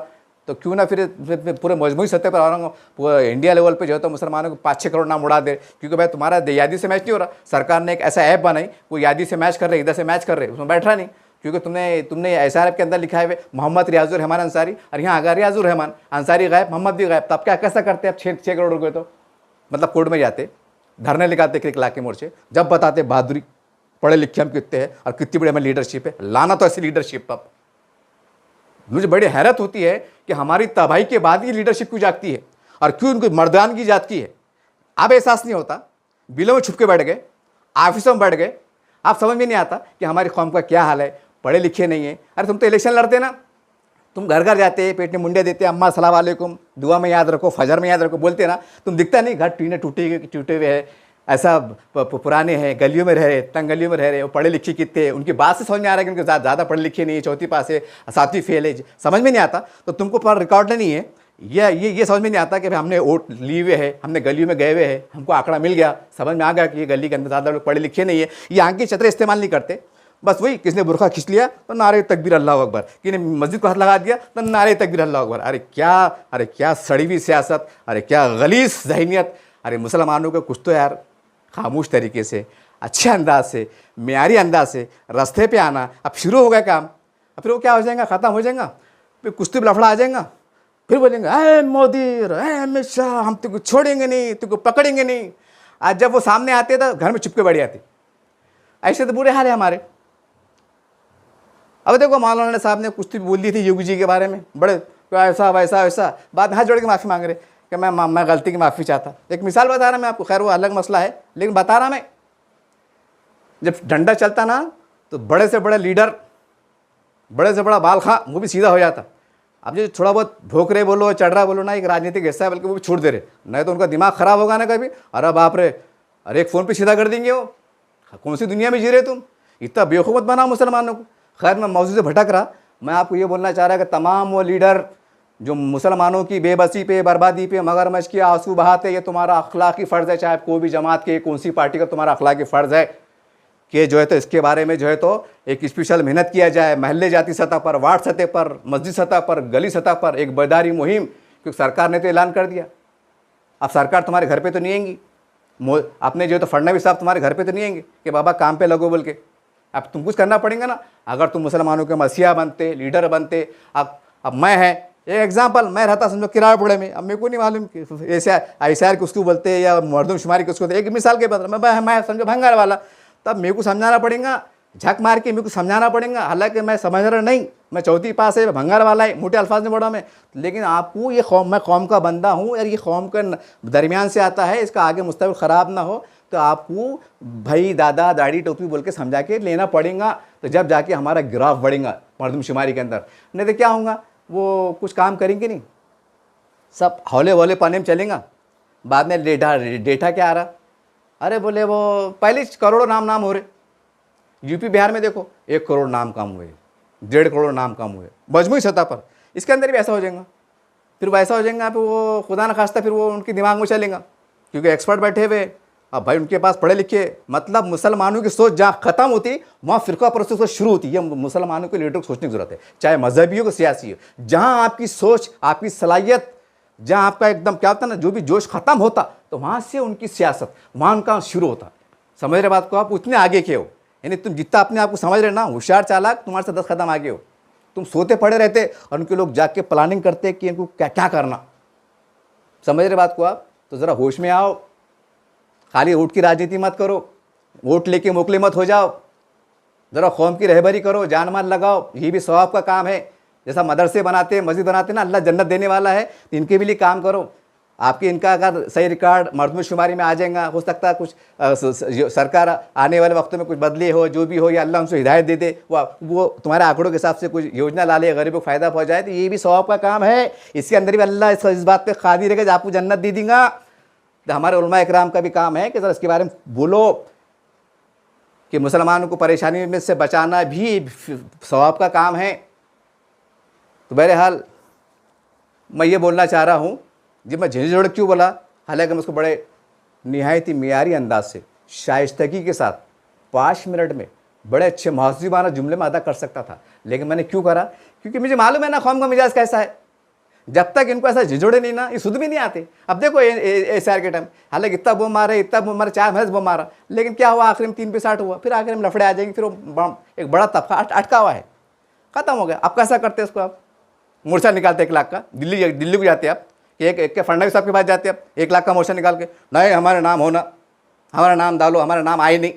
तो क्यों ना फिर पूरे मजमूई सतह पर पूरे इंडिया लेवल पे जो है तो मुसलमानों को 5-6 करोड़ नाम उड़ा दे, क्योंकि भाई तुम्हारा यादी से मैच नहीं हो रहा। सरकार ने एक ऐसा ऐप बनाई, वो यादी से मैच कर रहे, इधर से मैच कर रहे, उसमें बैठ रहा नहीं, क्योंकि तुमने SR के अंदर लिखा है मोहम्मद रियाजुर रहमान अंसारी, और यहाँ अगर रियाजुर रहमान अंसारी गायब, मोहम्मद भी गायब, तब क्या कैसा करते हैं आप 6 करोड़ रुपये, तो मतलब कोर्ट में जाते, धरने लगाते क्रिक ला के मोर्चे, जब बताते बहादुरी, पढ़े लिखे हम कितने हैं और कितनी बड़ी हमें लीडरशिप है। लाना तो ऐसी लीडरशिप, अब मुझे बड़ी हैरत होती है कि हमारी तबाही के बाद ही लीडरशिप क्यों जागती है और क्यों उनको मर्दानगी जागती है। अब एहसास नहीं होता, बिलों में छुप के बैठ गए, ऑफिसों में बैठ गए, आप समझ में नहीं आता कि हमारी कौम का क्या हाल है, पढ़े लिखे नहीं है। अरे तुम तो इलेक्शन लड़ते ना, तुम घर घर जाते, पेट में मुंडे देते, अम्मा सलाम वालेकुम, दुआ में याद रखो, फजर में याद रखो बोलते ना, तुम दिखता नहीं, घर टीने टूटे हुए हैं, ऐसा पुराने हैं, गलियों में रह रहे, तंग गलियों में रह रहे, वो पढ़े लिखे कितने, उनकी बात से समझ में आ रहा है कि उनके ज़्यादा पढ़े लिखे नहीं है, 4वीं पास है, 7वीं फेल है, समझ में नहीं आता। तो तुमको पर रिकॉर्ड नहीं है, ये समझ में नहीं आता कि भाई हमने वोट लिए हुए हैं, हमने गलियों में गए हुए हैं, हमको आंकड़ा मिल गया, समझ में आ गया कि ये गली के अंदर ज़्यादा लोग पढ़े लिखे नहीं है, ये आंकी चतरे इस्तेमाल नहीं करते। बस वही, किसने बुरखा खींच लिया तो नारे तकबीर अल्लाह अकबर, किसने मस्जिद को हाथ लगा दिया तो नारे तकबीर अल्लाह अकबर। अरे क्या सड़ी हुई सियासत, अरे क्या गलीस ज़हनियत। अरे मुसलमानों को कुछ तो यार खामोश तरीके से, अच्छे अंदाज से, मेयारी अंदाज से रास्ते पे आना। अब शुरू हो गया काम, अब फिर वो क्या हो जाएगा, ख़त्म हो जाएगा, फिर कुछ तो लफड़ा आ जाएगा। फिर बोलेंगे अरे मोदी, अरे अमित शाह, हम तुमको छोड़ेंगे नहीं, तुमको पकड़ेंगे नहीं। आज जब वो सामने आते तो घर में चुपके बैठ जाते। ऐसे तो बुरे हाल है हमारे। अब देखो मौलाना साहब ने कुछ तो बोल दी थी योगी जी के बारे में, बड़े ऐसा वैसा वैसा, बाद में हाथ जोड़ के माफ़ी मांग रहे कि मैं गलती की माफ़ी चाहता। एक मिसाल बता रहा मैं आपको, खैर वो अलग मसला है, लेकिन बता रहा मैं, जब डंडा चलता ना तो बड़े से बड़े लीडर, बड़े से बड़ा बाल खां, वो भी सीधा हो जाता। अब जो थोड़ा बहुत भोकरे बोलो, चढ़ रहा बोलो ना, एक राजनीतिक हिस्सा है, बल्कि वो भी छूट दे रहे, नहीं तो उनका दिमाग खराब होगा ना कभी। अरे बाप रे, अरे एक फ़ोन पे सीधा कर देंगे वो। कौन सी दुनिया में जी रहे तुम, इतना बेवकूफ़ मत बनाओ मुसलमानों को। खैर मैं मौजूद से भटक रहा, मैं आपको ये बोलना चाह रहा कि तमाम वो लीडर जो मुसलमानों की बेबसी पे, बर्बादी पे मगरमच्छ के आंसू बहाते, ये तुम्हारा अखलाकी फ़र्ज़ है, चाहे कोई भी जमात के, कौन सी पार्टी का, तुम्हारा अखलाकी फ़र्ज़ है कि जो है तो इसके बारे में जो है तो एक स्पेशल मेहनत किया जाए, महल्ले जाती सतह पर, वार्ड सतह पर, मस्जिद सतह पर, गली सतह पर एक बेदारी मुहिम, क्योंकि सरकार ने तो ऐलान कर दिया। अब सरकार तुम्हारे घर पे तो नहीं आएंगी, अपने जो है तो फडणवीस साहब तुम्हारे घर पे तो नहीं आएंगे कि बाबा काम पे लगो बोल के। अब तुम कुछ करना पड़ेगा ना, अगर तुम मुसलमानों के मसीहा बनते, लीडर बनते। अब मैं है एक एग्जाम्पल, मैं रहता समझो किराड़पुरे में, अब मेरे को नहीं मालूम कि ऐसा ICR किसको बोलते हैं या मरदमशुमारी किसको बोलते, एक मिसाल के बता, मैं समझो भंगार वाला, तब मेरे को समझाना पड़ेगा, झक मार के मेरे को समझाना पड़ेगा। हालांकि मैं समझ रहा नहीं, मैं चौथी पास है, भंगार वाला है, मोटे अल्फाज में बड़ा मैं, लेकिन आपको ये कौम, मैं कौम का बंदा हूँ यार, ये कौम के दरमियान से आता है, इसका आगे मुस्तकबिल ख़राब ना हो, तो आपको भाई दादा दाढ़ी टोपी बोल के समझा के लेना पड़ेगा, तो जब जाके हमारा ग्राफ बढ़ेगा मरदमशुमारी के अंदर। नहीं तो क्या होगा, वो कुछ काम करेंगे नहीं, सब हौले वौले पाने में चलेगा। बाद में डेटा क्या आ रहा, अरे बोले वो पहले करोड़ों नाम हो रहे, यूपी बिहार में देखो 1 करोड़ नाम काम हुए, 1.5 करोड़ नाम काम हुए मजमूई सतह पर। इसके अंदर भी ऐसा हो जाएगा, फिर वैसा हो जाएगा, फिर वो खुदा न खास्ता फिर वो उनके दिमाग में चलेगा, क्योंकि एक्सपर्ट बैठे हुए। अब भाई उनके पास पढ़े लिखे, मतलब मुसलमानों की सोच जहाँ ख़त्म होती वहाँ फ़िरका परस्ती शुरू होती है। मुसलमानों के लीडर को सोचने की ज़रूरत है, चाहे मजहबी हो, सियासी हो। जहाँ आपकी सोच, आपकी सलाहियत, जहाँ आपका एकदम क्या होता है ना, जो भी जोश ख़त्म होता, तो वहाँ से उनकी सियासत, वहाँ उनका शुरू होता। समझ रहे बात को, आप उतने आगे के हो, यानी तुम जितना अपने आप को समझ रहे ना होशियार चालाक, तुम्हारे से 10 कदम आगे हो। तुम सोते पड़े रहते और उनके लोग जाके प्लानिंग करते कि इनको क्या क्या करना। समझ रहे बात को आप, तो ज़रा होश में आओ, खाली वोट की राजनीति मत करो, वोट लेके मोकले मत हो जाओ, ज़रा कौम की रहबरी करो, जान माल लगाओ, ये भी सवाब का काम है। जैसा मदरसे बनाते, मस्जिद बनाते ना, अल्लाह जन्नत देने वाला है, तो इनके भी लिए काम करो। आपके इनका अगर सही रिकॉर्ड मरदमशुमारी में आ जाएगा, हो सकता है कुछ सरकार आने वाले वक्तों में कुछ बदले हो, जो भी हो, या अल्लाह उनसे हिदायत दे दे, वो तुम्हारे आंकड़ों के हिसाब से कुछ योजना ला ले, गरीबों को फ़ायदा पहुँचाए, तो ये भी सवाब का काम है। इसके अंदर भी अल्लाह इस बात पर कादिर है कि आपको जन्नत दे देगा। तो हमारे उलमा इकराम का भी काम है कि ज़रा इसके बारे में बोलो कि मुसलमानों को परेशानी में से बचाना भी सवाब का काम है। तो बहरहाल मैं ये बोलना चाह रहा हूँ, जब मैं झिझक क्यों बोला, हालांकि मैं उसको बड़े निहायत ही मियारी अंदाज से, शाइस्तगी के साथ 5 मिनट में बड़े अच्छे महज़ूबाना जुमले में अदा कर सकता था, लेकिन मैंने क्यों करा, क्योंकि मुझे मालूम है ना कौम का मिजाज कैसा है। जब तक इनको ऐसा झिझोड़े नहीं ना, ये सुध भी नहीं आते। अब देखो SR के टाइम, हालांकि इतना बम मारे, 4 महीने बम मारा, लेकिन क्या हुआ, आखिर में 3 पे 60 हुआ, फिर आखिर में लफड़े आ जाएंगे, फिर वो एक बड़ा तबका अटका हुआ है, ख़त्म हो गया। अब कैसा करते हैं उसको, आप मोर्चा निकालते 1 लाख का, दिल्ली को जाते आप, कि एक फडणवीस साहब के पास जाते आप, 1 लाख का मोर्चा निकाल के, नहीं हमारा नाम होना, हमारा नाम डालो, हमारा नाम आए नहीं,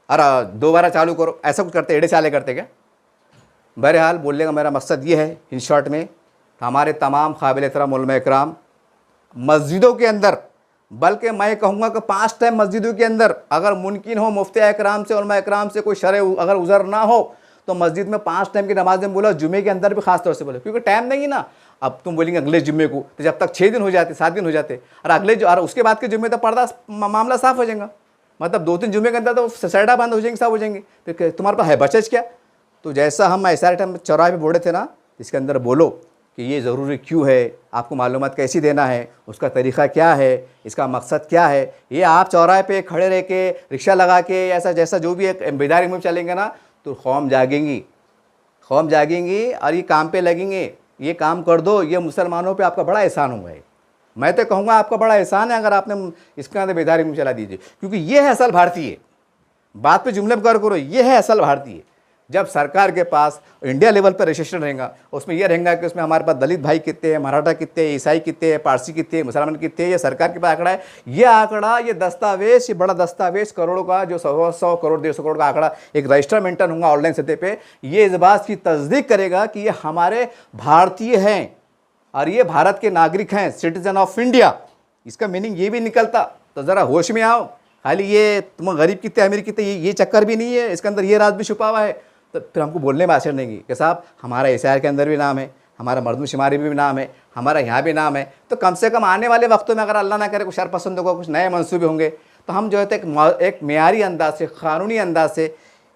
अरे दोबारा चालू करो, ऐसा कुछ करते, एड़े साले करते क्या। बहरहाल बोलने का मेरा मकसद ये है इन शॉर्ट में, हमारे तमाम काबिल एहतराम उलमा इकराम मस्जिदों के अंदर, बल्कि मैं कहूँगा कि 5 टाइम मस्जिदों के अंदर अगर मुमकिन हो मुफ्ती इकराम से, उलमा इकराम से कोई शरअ अगर उज़र ना हो, तो मस्जिद में 5 टाइम की नमाज़ में बोलो, जुमे के अंदर भी खास तौर से बोलो, क्योंकि टाइम नहीं ना। अब तुम बोलेंगे अगले जुम्मे को, तो जब तक 6 दिन हो जाते, 7 दिन हो जाते, और और उसके बाद के जुम्मे तो पर्दा मामला साफ़ हो जाएगा, मतलब 2-3 जुम्मे के अंदर तो सैडा बंद हो जाएंगे, सब हो जाएंगे, फिर तुम्हारे पास है बचत क्या। तो जैसा हम ऐसा टाइम चौराहे पे बोले थे ना, इसके अंदर बोलो कि ये ज़रूरी क्यों है, आपको मालूमात कैसी देना है, उसका तरीक़ा क्या है, इसका मकसद क्या है। ये आप चौराहे पे खड़े रह के, रिक्शा लगा के, ऐसा जैसा जो भी एक बेदारी में चलेंगे ना, तो कौम जागेंगी और ये काम पे लगेंगे। ये काम कर दो, ये मुसलमानों पे आपका बड़ा एहसान हुआ है। मैं तो कहूँगा आपका बड़ा एहसान है अगर आपने इसके अंदर बेदारी में चला दीजिए, क्योंकि ये है असल भारतीय। बात पे जुमले कर करो, ये है असल भारतीय। जब सरकार के पास इंडिया लेवल पर रजिस्ट्रेशन रहेगा, उसमें यह रहेगा कि उसमें हमारे पास दलित भाई कितने हैं, मराठा कितने हैं, ईसाई कितने हैं, पारसी कितने हैं, मुसलमान कितने हैं, ये सरकार के पास आंकड़ा है। ये आंकड़ा, ये दस्तावेज, ये बड़ा दस्तावेज करोड़ों का, जो 100 करोड़ 150 करोड़ का आंकड़ा एक रजिस्टर मेंटेन होगा ऑनलाइन सतह पे, ये इस बात की तस्दीक करेगा कि ये हमारे भारतीय हैं और ये भारत के नागरिक हैं, सिटीजन ऑफ इंडिया। इसका मीनिंग ये भी निकलता। तो ज़रा होश में आओ, खाली ये तुम गरीब कितने अमीर कितने ये चक्कर भी नहीं है, इसके अंदर ये राज भी छुपा हुआ है। तो फिर हमको बोलने में असर नहीं कि साहब हमारा एसआईआर के अंदर भी नाम है, हमारा मर्दमशुमारी में भी नाम है, हमारा यहाँ भी नाम है। तो कम से कम आने वाले वक्तों में अगर अल्लाह ना करे कुछ शरपसंदों को कुछ नए मंसूबे होंगे तो हम जो है तो एक मेयारी अंदाज से, क़ानूनी अंदाज से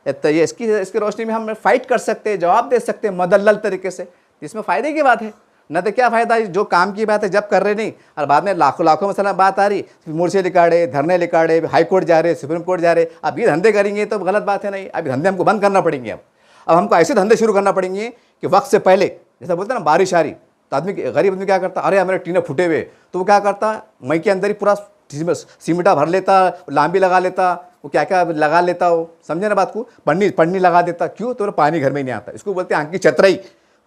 तो ये इसकी रोशनी में हम फाइट कर सकते हैं, जवाब दे सकते हैं मदल्लल तरीके से। इसमें फ़ायदे की बात है, न तो क्या फ़ायदा है, जो काम की बात है जब कर रहे नहीं और बाद में लाखों लाखों मसला बात आ रही, मोर्चे लिकाड़े, धरने लिकाड़े, हाई कोर्ट जा रहे, सुप्रीम कोर्ट जा रहे। अब ये धंधे करेंगे तो गलत बात है नहीं, अभी धंधे हमको बंद करना पड़ेंगे। अब हमको ऐसे धंधे शुरू करना पड़ेंगे कि वक्त से पहले, जैसा बोलते हैं ना बारिश आ रही तो आदमी, गरीब आदमी क्या करता, अरे हमारे टीने फूटे हुए, तो वो क्या करता, मई के अंदर ही पूरा सीमेंटा भर लेता, लांबी लगा लेता, वो क्या क्या लगा लेता, वो समझे ना बात को, पन्नी लगा देता। क्यों? तो पानी घर में ही नहीं आता, इसको बोलते हैं आंख की चतराई।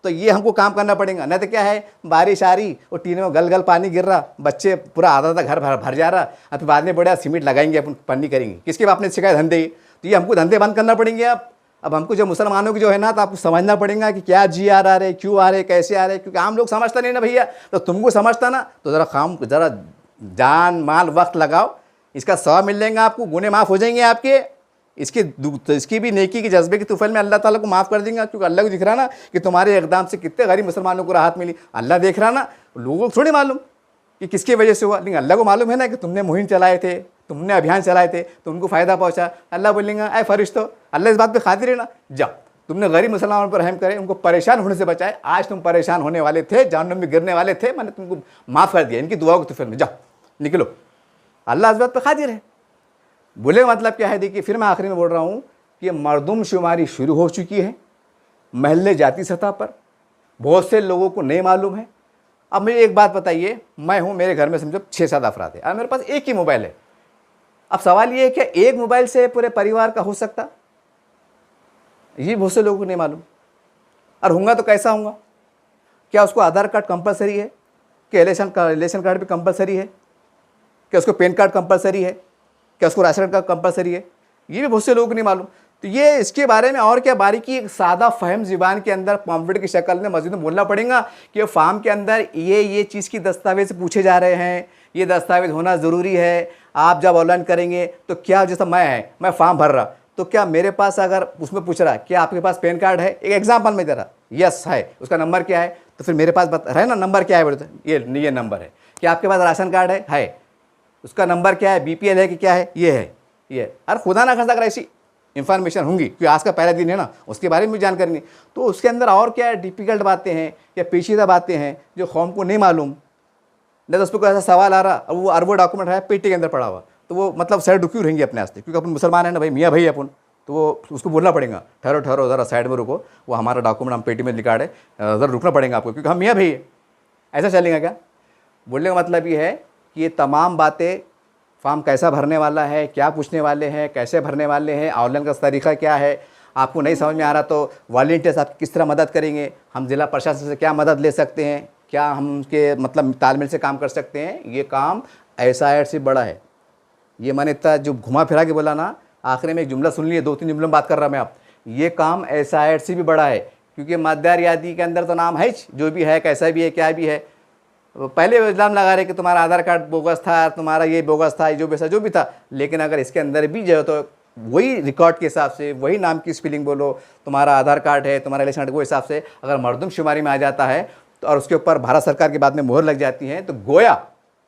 तो ये हमको काम करना पड़ेगा। नहीं तो क्या है, बारिश आ रही और टीने में गल गल पानी गिर रहा, बच्चे पूरा आधा आधा घर भर जा रहा, अब फिर बाद में बड़ा सीमेंट लगाएंगे, अपन पन्नी करेंगे। किसके बाप ने सिखाया? धंधे। तो ये हमको धंधे बंद करना पड़ेंगे। अब हमको जो मुसलमानों की जो है ना, तो आपको समझना पड़ेगा कि क्या GR आ रहे, क्यों आ रहे, कैसे आ रहे, क्योंकि आम लोग समझता नहीं ना भैया। तो तुमको समझता ना, तो ज़रा जान माल वक्त लगाओ, इसका 100 मिल जाएगा आपको, गुने माफ़ हो जाएंगे आपके। इसकी भी नेकी के जज्बे की तुफैल में अल्लाह ताला को माफ़ कर देंगे, क्योंकि अल्लाह को दिख रहा ना कि तुम्हारे इक़दाम से कितने गरीब मुसलमानों को राहत मिली। अल्लाह देख रहा ना, लोगों को थोड़ी मालूम कि किसकी वजह से हुआ, लेकिन अल्लाह को मालूम है ना कि तुमने मुहिम चलाए थे, तुमने अभियान चलाए थे, तो उनको फ़ायदा पहुँचा। अल्लाह बोलेंगे ऐ फरिश्तों, अल्लाह इस बात पर खातिर है ना, जाओ तुमने गरीब मुसलमानों पर रहम करे, उनको परेशान होने से बचाए। आज तुम परेशान होने वाले थे, जहन्नम में गिरने वाले थे, मैंने तुमको माफ़ कर दिया इनकी दुआओं की तुफैल में, जाओ निकलो। अल्लाह इस बात पर खातिर है। बोले का मतलब क्या है? देखिए, फिर मैं आखिरी में बोल रहा हूँ कि मरदमशुमारी शुरू हो चुकी है महल्ले जाति सतह पर, बहुत से लोगों को नहीं मालूम है। अब मुझे एक बात बताइए, मैं हूँ, मेरे घर में समझो 6-7 अफराद है और मेरे पास एक ही मोबाइल है। अब सवाल ये है कि एक मोबाइल से पूरे परिवार का हो सकता? ये बहुत से लोगों को नहीं मालूम। और होगा तो कैसा होगा? क्या उसको आधार कार्ड कंपलसरी है? क्या इलेक्शन कार्ड भी कंपलसरी है? क्या उसको पैन कार्ड कंपलसरी है? क्या उसको राशन कार्ड कंपलसरी है? ये भी बहुत से लोगों को नहीं मालूम। तो ये इसके बारे में और क्या बारीकी, एक सादा फहम ज़ुबान के अंदर पॉम्पलेट की शक्ल में मस्जिद में बोलना पड़ेगा कि फॉर्म के अंदर ये चीज़ की दस्तावेज पूछे जा रहे हैं, ये दस्तावेज होना ज़रूरी है। आप जब ऑनलाइन करेंगे तो क्या, जैसा मैं फॉर्म भर रहा, तो क्या मेरे पास अगर उसमें पूछ रहा क्या आपके पास पैन कार्ड है, एक एग्जाम्पल में दे रहा, यस है, उसका नंबर क्या है, तो फिर मेरे पास है ना नंबर क्या है, बोलते ये नंबर है। क्या आपके पास राशन कार्ड है, उसका नंबर क्या है, BPL है कि क्या है, ये है, ये। अरे खुदा ना खास्ता अगर ऐसी इन्फॉर्मेशन होंगी, क्योंकि आज का पहला दिन है ना, उसके बारे में भी जानकारी नहीं, तो उसके अंदर और क्या डिफ़िकल्ट बातें हैं या पेचीदा बातें हैं जो कौम को नहीं मालूम। नहीं तो उस पर कोई ऐसा सवाल आ रहा और वो अरबों डॉक्यूमेंट है पेटी के अंदर पड़ा हुआ, तो वो मतलब साइड रुकी रहेंगी अपने वास्ते, क्योंकि अपन मुसलमान है ना भाई, मियाँ भाई अपन, तो वो उसको बोलना पड़ेगा ठहरो ज़रा साइड में रुको, वो हमारा डॉक्यूमेंट हम पेटी में निकाले, ज़रा रुकना पड़ेगा आपको, क्योंकि हम मियाँ भाई है। ऐसा चलेगा क्या? बोलने का मतलब ये है कि ये तमाम बातें, फॉर्म कैसा भरने वाला है, क्या पूछने वाले हैं, कैसे भरने वाले हैं, ऑनलाइन का तरीका क्या है, आपको नहीं समझ में आ रहा तो वॉलंटियर्स आपकी किस तरह मदद करेंगे, हम ज़िला प्रशासन से क्या मदद ले सकते हैं, क्या हम उनके मतलब तालमेल से काम कर सकते हैं। ये काम SIR से बड़ा है। ये मैंने इतना जो घुमा फिरा के बोला ना, आखिरी में एक जुमला सुन लिए, 2-3 जुमलों में बात कर रहा मैं आप, ये काम SIR से भी बड़ा है, क्योंकि मतदार यादी के अंदर तो नाम है जो भी है, कैसा भी है, क्या भी है। पहले इल्ज़ाम लगा रहे कि तुम्हारा आधार कार्ड बोगस था, तुम्हारा ये बोगस था, जो भी था, लेकिन अगर इसके अंदर भी जो है तो वही रिकॉर्ड के हिसाब से, वही नाम की स्पेलिंग बोलो, तुम्हारा आधार कार्ड है, तुम्हारा इलेक्शन कार्ड, वो हिसाब से अगर मरदमशुमारी में आ जाता है तो और उसके ऊपर भारत सरकार के बाद में मोहर लग जाती है, तो गोया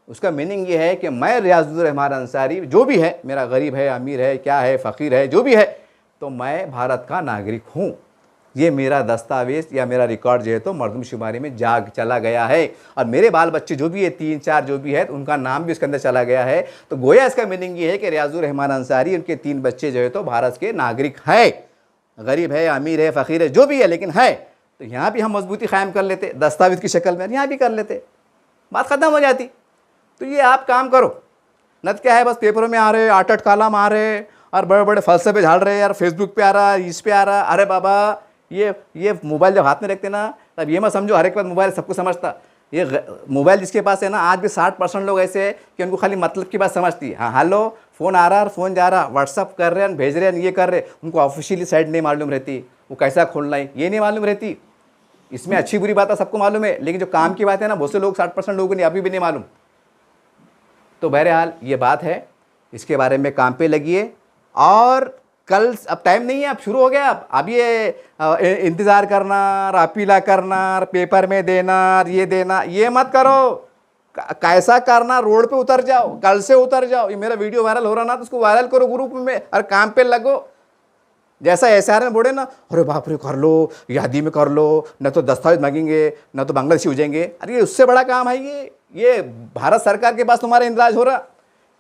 उसका मीनिंग ये है कि मैं रियाजुर रहमान अंसारी जो भी है, मेरा गरीब है, अमीर है, क्या है, फ़कीर है, जो भी है, तो मैं भारत का नागरिक हूँ। ये मेरा दस्तावेज़ या मेरा रिकॉर्ड जो है तो मरदमशुमारी में चला गया है, और मेरे बाल बच्चे जो भी है 3-4 जो भी है, तो उनका नाम भी उसके अंदर चला गया है। तो गोया इसका मीनिंग ये है कि रियाजुर रहमान अंसारी, उनके 3 बच्चे जो है तो भारत के नागरिक है, गरीब है, अमीर है, फ़कीर है, जो भी है, लेकिन है। तो यहाँ भी हम मजबूती कायम कर लेते दस्तावेज़ की शक्ल में, यहाँ भी कर लेते, बात ख़त्म हो जाती। तो ये आप काम करो, नत क्या है, बस पेपरों में आ रहे, 8-8 कालम आ रहे और बड़े बड़े फलसफे झाड़ रहे हैं यार, फेसबुक पे आ रहा है, इस पे आ रहा है। अरे बाबा, ये मोबाइल जब हाथ में रखते ना, तब ये मत समझो हर एक बात मोबाइल सबको समझता। ये मोबाइल जिसके पास है ना, आज भी 60% लोग ऐसे हैं कि उनको खाली मतलब की बात समझती है। हाँ हेलो, फ़ोन आ रहा है, फ़ोन जा रहा, व्हाट्सअप कर रहे हैं, भेज रहे हैं, ये कर रहे, उनको ऑफिशियली साइट नहीं मालूम रहती, वो कैसा खोलना है ये नहीं मालूम रहती। इसमें अच्छी बुरी बात है सबको मालूम है, लेकिन जो काम की बात है ना, बहुत से लोग 60% लोगों को नहीं, अभी भी नहीं मालूम। तो बहरहाल ये बात है, इसके बारे में काम पे लगिए। और कल, अब टाइम नहीं है, अब शुरू हो गया। अब ये इंतज़ार करना, अपीला करना, पेपर में देना, ये देना, ये मत करो। कैसा करना, रोड पे उतर जाओ, कल से उतर जाओ। ये मेरा वीडियो वायरल हो रहा ना, तो उसको वायरल करो ग्रुप में और काम पे लगो। जैसा SR में बोले ना, अरे बाप रे कर लो, यादी में कर लो, न तो दस्तावेज मांगेंगे, न तो बांग्लादेशी हो जाएंगे। अरे उससे बड़ा काम है ये भारत सरकार के पास तुम्हारा इंतजाज हो रहा।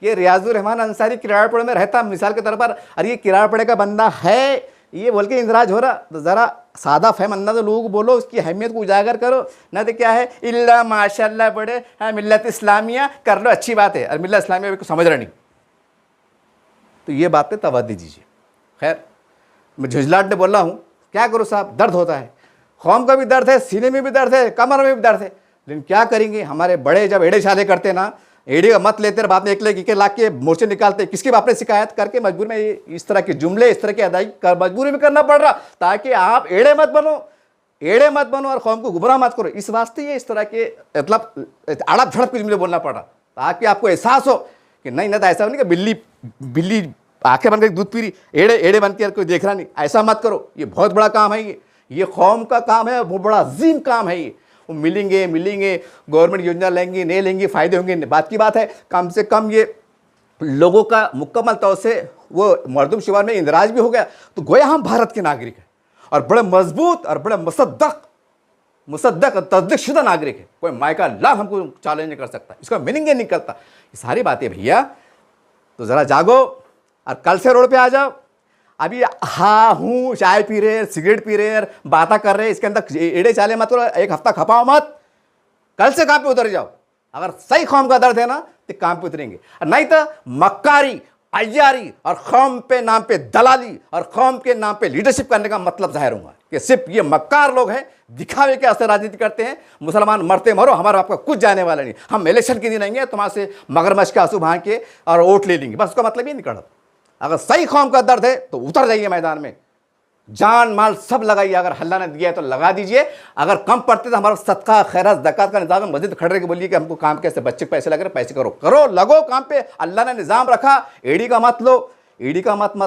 ये रियाजुर रहमान अंसारी किराड़पड़े में रहता, मिसाल के तौर पर, अरे ये किराड़पड़े का बंदा है, ये बोल के इंदराज हो रहा। तो ज़रा सादा फहम अंदाज लोगों को बोलो, उसकी अहमियत को उजागर करो। ना तो क्या है, इल्ला माशाल्लाह पढ़े, हाँ मिल्लत इस्लामिया कर लो, अच्छी बात है, और मिल्लत इस्लामिया भी कुछ समझ रहा नहीं। तो ये बातें तवज्जो दीजिए। खैर, मैं झुंझलाहट ने बोल रहा हूँ, क्या करो साहब, दर्द होता है, कौम का भी दर्द है, सीने में भी दर्द है, कमर में भी दर्द है, लेकिन क्या करेंगे। हमारे बड़े जब एड़े छाले करते ना, एड़ी का मत लेते, बाप ने एक लाख के मोर्चे निकालते, किसकी बाप ने शिकायत करके मजबूर में इस तरह के जुमले, इस तरह की अदायगी मजबूरी में करना पड़ रहा, ताकि आप एड़े मत बनो और कौम को गुमराह मत करो। इस वास्ते ये इस तरह के मतलब अड़प झड़प के जुमले बोलना पड़ रहा, ताकि आपको एहसास हो कि नहीं ना, तो ऐसा नहीं कि बिल्ली आंखें बनकर दूध पी रही, एड़े बन के कोई देख रहा नहीं। ऐसा मत करो, ये बहुत बड़ा काम है, ये कौम का काम है, बहुत बड़ा अजीम काम है। ये वो मिलेंगे, गवर्नमेंट योजना लेंगे, नहीं लेंगे, फ़ायदे होंगे, बात की बात है। कम से कम ये लोगों का मुकम्मल तौर से वो मरदमशुमार में इंदराज भी हो गया, तो गोया हम भारत के नागरिक हैं और बड़े मजबूत और बड़े मुसद्दक तस्दीकशुदा नागरिक है। कोई मायका लाभ हमको चैलेंज नहीं कर सकता, इसका मीनिंग ये निकलता। ये सारी बातें भैया, तो ज़रा जागो और कल से रोड पे आ जाओ। अभी हाँ हूँ, चाय पी रहे, सिगरेट पी रहे, बातें कर रहे, इसके अंदर एड़े चाले मत करो, एक हफ्ता खपाओ मत, कल से काम पे उतर जाओ। अगर सही कौम का दर्द है ना, तो काम पे उतरेंगे, नहीं तो मक्कारी, अय्यारी और कौम पे नाम पे दलाली और कौम के नाम पे लीडरशिप करने का मतलब जाहिर होगा कि सिर्फ ये मक्कार लोग हैं, दिखावे के असर राजनीति करते हैं। मुसलमान मरते मरो, हमारा आपका कुछ जाने वाला नहीं, हम इलेक्शन के दिन आएंगे तुम्हारे से मगरमच्छ के आंसू भाग के और वोट ले लेंगे, बस उसका मतलब ये निकल। अगर सही कौम का दर्द है तो उतर जाइए मैदान में, जान माल सब लगाइए। अगर अल्लाह ने दिया है तो लगा दीजिए, अगर कम पड़ते तो हमारा सदका खैरात ज़कात का निज़ाम मस्जिद खड़े के बोलिए कि हमको काम कैसे, बच्चे पैसे लग रहे, पैसे करो लगो काम पे। अल्लाह ने निज़ाम रखा, एड़ी का मत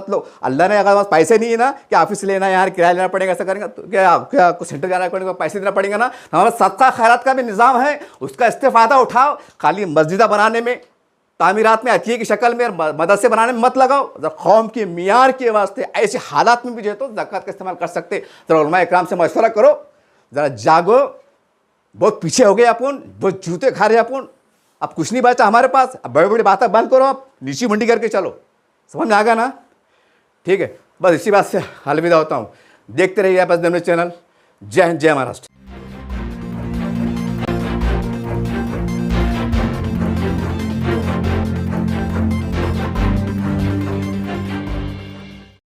लो। अल्लाह ने अगर पैसे नहीं है ना कि ऑफिस लेना है, यार किराया लेना पड़ेगा, ऐसा करेंगे तो क्या कुछ सेंटर जाना पड़ेगा, पैसे देना पड़ेगा ना। हमारा सदका खैरात का भी निज़ाम है, उसका इस्तेफ़ादा उठाओ। खाली मस्जिदा बनाने में, तामीरात में, अतिये की शक्ल में, मदरसे बनाने में मत लगाओ। जब कौम के मियार के वास्ते ऐसे हालात में भी जो है तो ज़कात का इस्तेमाल कर सकते। ज़रा उलमा इकराम से मशवरा करो, ज़रा जागो। बहुत पीछे हो गए अपन, बहुत जूते खा रहे अपन, अब कुछ नहीं बचा हमारे पास। अब बड़ी बड़ी बातें बंद करो, आप नीची मंडी करके चलो। समझ में आ गया ना? ठीक है, बस इसी बात से अलविदा होता हूँ। देखते रहिए बस न्यूज़ चैनल। जय हिंद, जय महाराष्ट्र।